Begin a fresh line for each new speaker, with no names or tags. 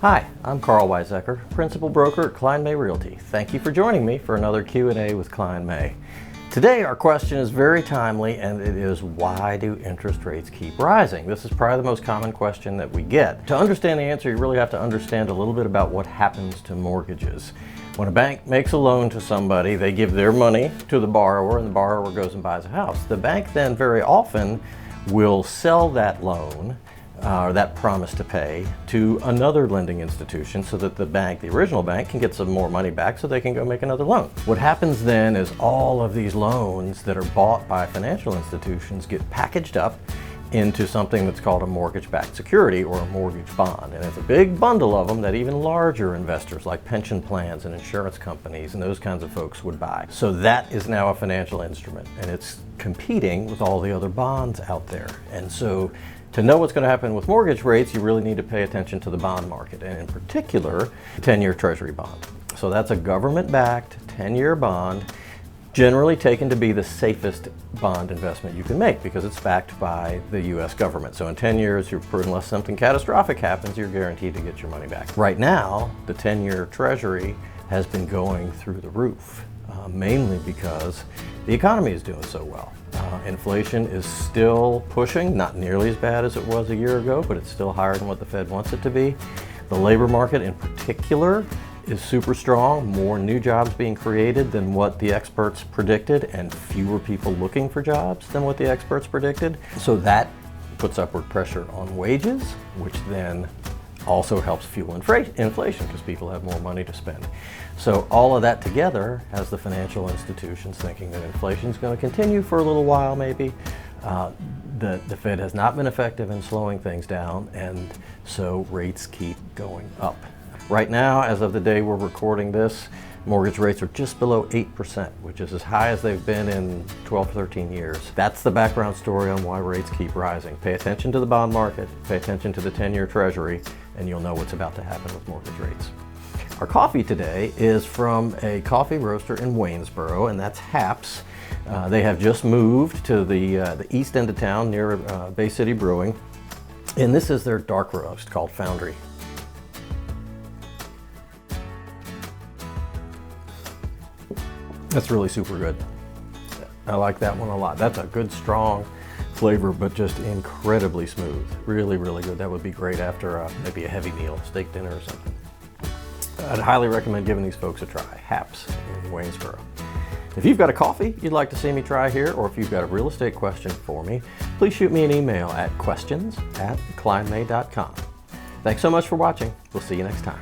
Hi, I'm Karl Principal Broker at Klein May Realty. Thank you for joining me for another Q&A with Klein May. Today our question is very timely, and it is, why do interest rates keep rising? This is probably the most common question that we get. To understand the answer, you really have to understand a little bit about what happens to mortgages. When a bank makes a loan to somebody, they give their money to the borrower, and the borrower goes and buys a house. The bank then very often will sell that loan or that promise to pay to another lending institution so that the bank, the original bank, can get some more money back so they can go make another loan. What happens then is all of these loans that are bought by financial institutions get packaged up into something that's called a mortgage-backed security or a mortgage bond. And it's a big bundle of them that even larger investors like pension plans and insurance companies and those kinds of folks would buy. So that is now a financial instrument, and it's competing with all the other bonds out there. And so to know what's going to happen with mortgage rates, you really need to pay attention to the bond market, and in particular, 10-year Treasury bond. So that's a government-backed 10-year bond, generally taken to be the safest bond investment you can make because it's backed by the U.S. government. So in 10 years, unless something catastrophic happens, you're guaranteed to get your money back. Right now, the 10-year Treasury has been going through the roof, mainly because the economy is doing so well. Inflation is still pushing, not nearly as bad as it was a year ago, but it's still higher than what the Fed wants it to be. The labor market in particular is super strong, more new jobs being created than what the experts predicted, and fewer people looking for jobs than what the experts predicted. So that puts upward pressure on wages, which then also helps fuel inflation because people have more money to spend. So all of that together has the financial institutions thinking that inflation is going to continue for a little while maybe. The Fed has not been effective in slowing things down, and so rates keep going up. Right now, as of the day we're recording this, mortgage rates are just below 8%, which is as high as they've been in 12, 13 years. That's the background story on why rates keep rising. Pay attention to the bond market, pay attention to the 10-year Treasury, and you'll know what's about to happen with mortgage rates. Our coffee today is from a coffee roaster in Waynesboro, and that's Haps. They have just moved to the east end of town near Bay City Brewing, and this is their dark roast called Foundry. That's really super good. I like that one a lot. That's a good strong flavor, but just incredibly smooth. Really, really good. That would be great after maybe a heavy meal, steak dinner or something. I'd highly recommend giving these folks a try. Haps in Waynesboro. If you've got a coffee you'd like to see me try here, or if you've got a real estate question for me, please shoot me an email at questions@kleinmay.com. Thanks so much for watching. We'll see you next time.